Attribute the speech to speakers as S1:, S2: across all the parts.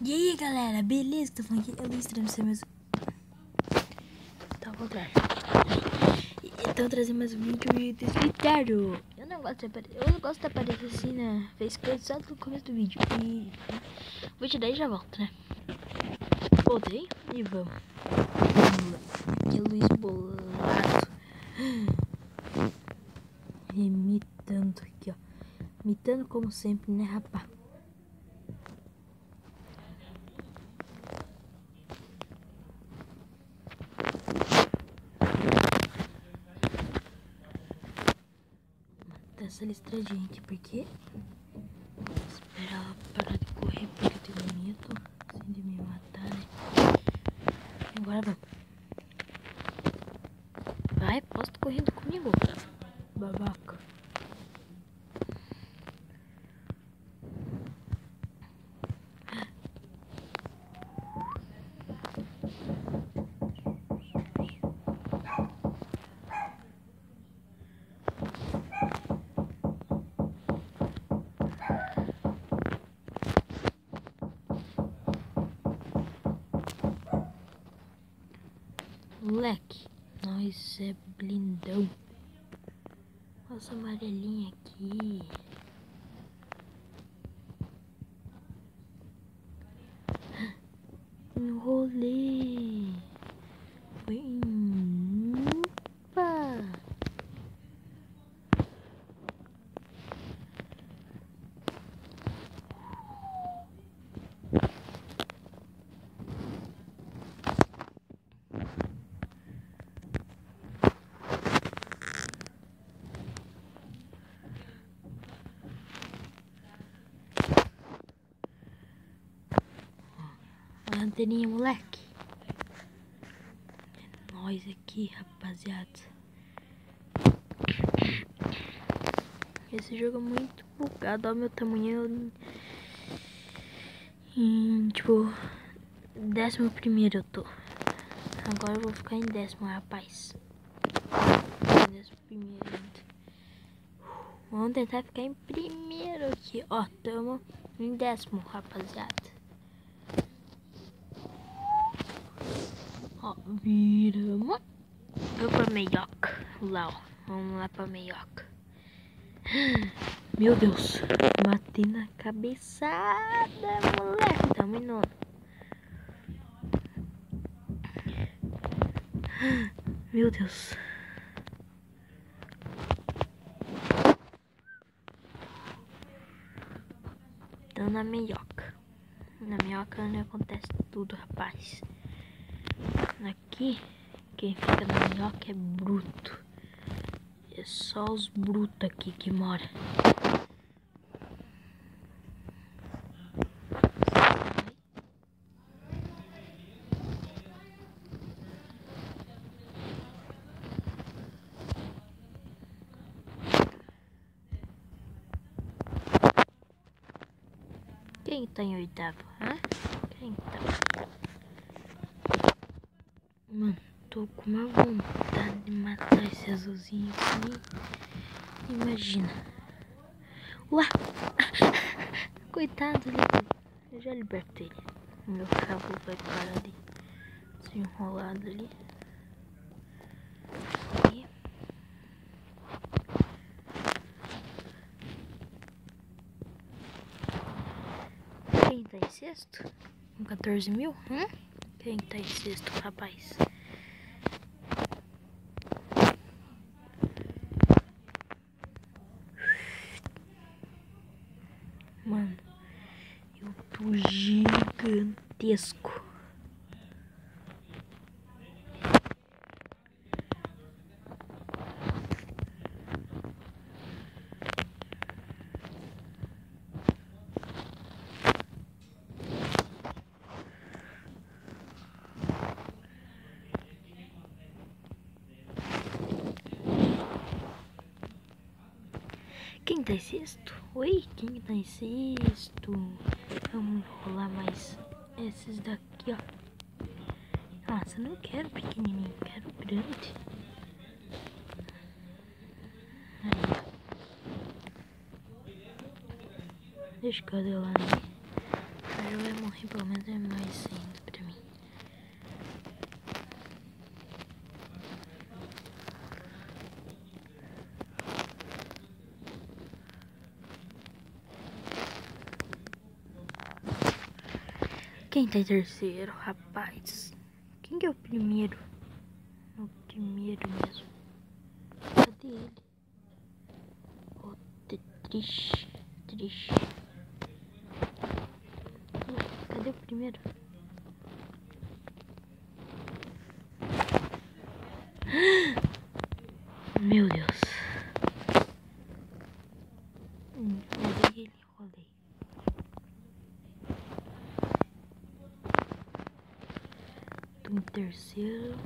S1: E aí galera, beleza? Tô falando aqui, eu não estranho ser mesmo. Tá ao contrário. Então trazendo mais um vídeo desse vídeo. Eu não gosto de aparecer assim na facecam só no começo do vídeo. E vou te dar e já volto, né? Voltei e vamos. Aqui é Luiz Bolado. Imitando aqui, ó. Imitando como sempre, né, rapá? Essa listradinha aqui, porque esperar ela parar de correr, porque eu tenho medo assim, de me matar, né? Agora vamos. Vai, posta correndo comigo, babaca. Moleque, nós é blindão. Olha essa amarelinha aqui. Enrolei. Opa. A anteninha, moleque. É nóis aqui, rapaziada. Esse jogo é muito bugado. Olha o meu tamanho. Tipo, 11º eu tô. Agora eu vou ficar em 10º, rapaz. 11º ainda. Vamos tentar ficar em primeiro aqui. Ó, tamo em 10º, rapaziada. Ó, viramos. Eu pra meioca. Lá, ó. Vamos lá pra meioca. Meu Deus. Matei na cabeçada, moleque. Tamo em 9º. Meu Deus. Então na meioca. Na meioca onde acontece tudo, rapaz. Aqui, quem fica na meioca é bruto. É só os brutos aqui que moram. Quem tá em 8º? Hã? Quem tá? Mano, tô com uma vontade de matar esse azulzinho aqui. Imagina. Ué! Coitado ali. Eu já libertei. Meu cabo vai parar de se enrolado ali. E... quem tá em 6º? Com 14 mil? Quem tá em 6º, rapaz? Mano, eu tô gigantesco. Quem tá em 6º? Oi, quem tá em 6º? Vamos enrolar mais esses daqui, ó. Nossa, eu não quero pequenininho, quero grande. Aí, ó. Deixa eu cadê lá, né? galera vai morrer pelo menos é mais ainda pra mim. Quem tá em terceiro, rapaz? Quem que é o primeiro? O primeiro mesmo. Cadê ele? Oh, triste. Cadê o primeiro? Meu Deus. Rolei ele. Tô em terceiro.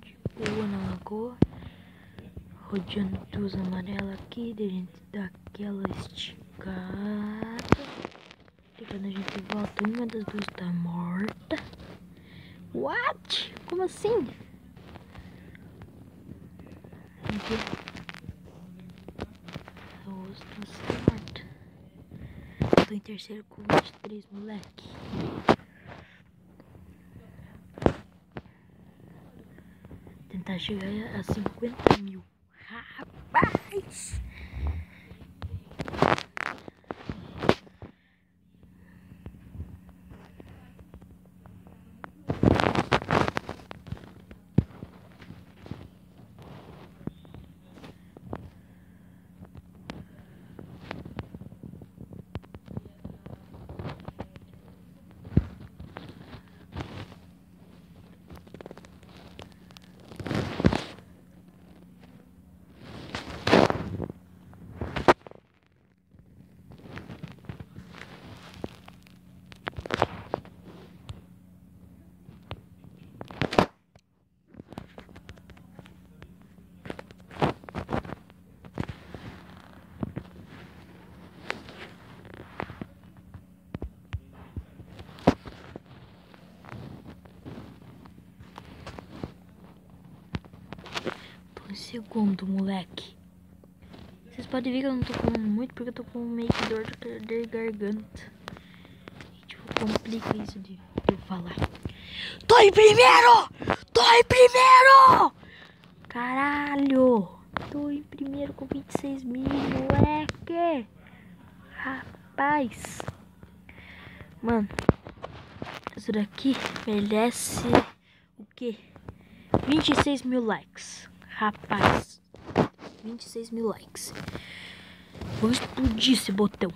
S1: De boa na lagoa. Rodeando dos amarelos aqui. De a gente dar aquela esticada. E quando a gente volta, uma das duas tá morta. What? Como assim? Aqui. A outra tá morta. Tô em terceiro com 23, moleque. Tentar chegar a 50 mil. Rapaz! Segundo, moleque. Vocês podem ver que eu não tô falando muito porque eu tô com meio que dor de garganta. E, tipo, complica isso de eu falar. Tô em primeiro! Caralho! Tô em primeiro com 26 mil, moleque! Rapaz! Mano, isso daqui merece o quê? 26 mil likes. Rapaz, 26 mil likes. Vou explodir esse botão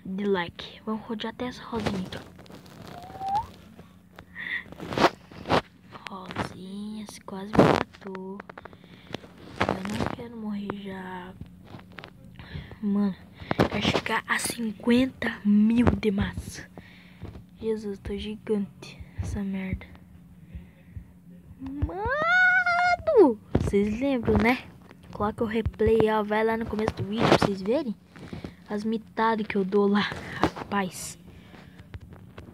S1: de like. Vamos rodear até essa rosinha aqui. Rosinha, se quase me matou. Eu não quero morrer já. Mano, quero chegar a 50 mil de massa. Jesus, tô gigante essa merda. Mano, vocês lembram, né? Coloca o replay, ó, vai lá no começo do vídeo pra vocês verem as mitadas que eu dou lá, rapaz.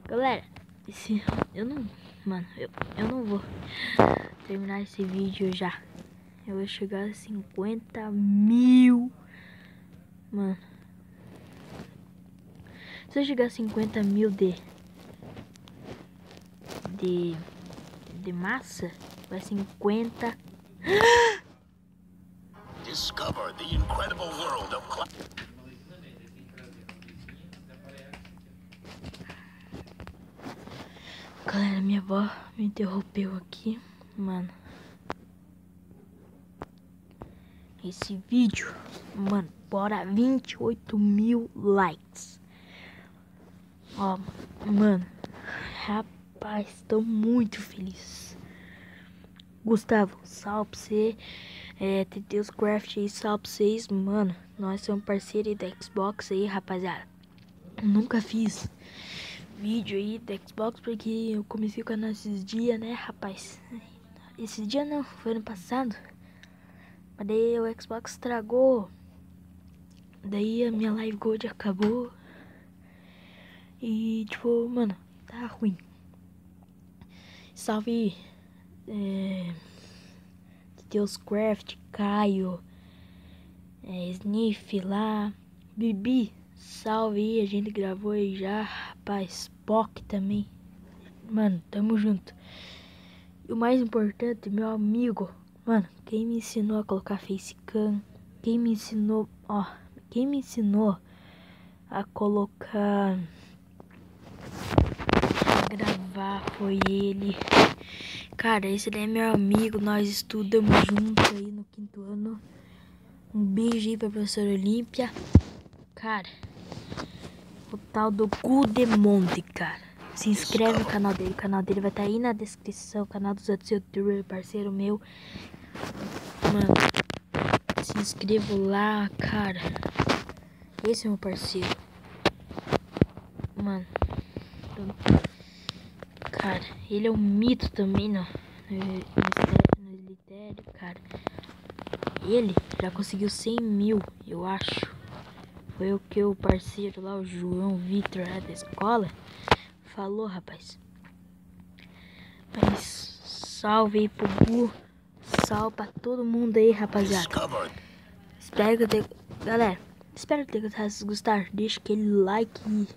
S1: Galera, eu não vou terminar esse vídeo já. Eu vou chegar a 50 mil. Mano, se eu chegar a 50 mil de massa, vai 50.
S2: Discover the incredible world of
S1: Galera, minha avó me interrompeu aqui, mano. Esse vídeo, mano, bora 28 mil likes. Ó, mano, rapaz, tô muito feliz. Gustavo, salve pra você. Teteus Craft aí, salve pra vocês, mano. Nós somos parceiros aí da Xbox aí, rapaziada. Nunca fiz vídeo aí da Xbox porque eu comecei o canal esses dias, né, rapaz? Esses dias não, foi ano passado. Mas daí o Xbox estragou. Daí a minha Live Gold acabou. E tipo, mano, tá ruim. Salve Deus Craft, Caio, Sniff lá, Bibi, Salve aí, a gente gravou aí já, rapaz. POC também. Mano, tamo junto. E o mais importante, meu amigo. Mano, quem me ensinou a colocar facecam, quem me ensinou a colocar, a gravar foi ele. Cara, esse daí é meu amigo, nós estudamos junto aí no 5º ano. Um beijo aí pra professora Olímpia. Cara, o tal do Gudemonte, cara. Se inscreve no canal dele, o canal dele vai estar aí na descrição. O canal dos outros youtubers, parceiro meu. Mano, se inscreva lá, cara. Esse é meu parceiro. Mano, cara, ele é um mito também, no Slitério, cara. Ele já conseguiu 100 mil, eu acho. Foi o que o parceiro lá, o João Vitor, lá da escola, falou, rapaz. Mas salve aí pro Gu. Salve pra todo mundo aí, rapaziada. Espero que eu tenha... Galera, espero que vocês gostaram. Deixa aquele like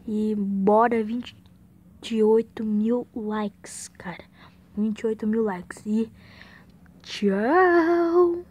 S1: e bora 28 mil likes, cara. 28 mil likes. E tchau!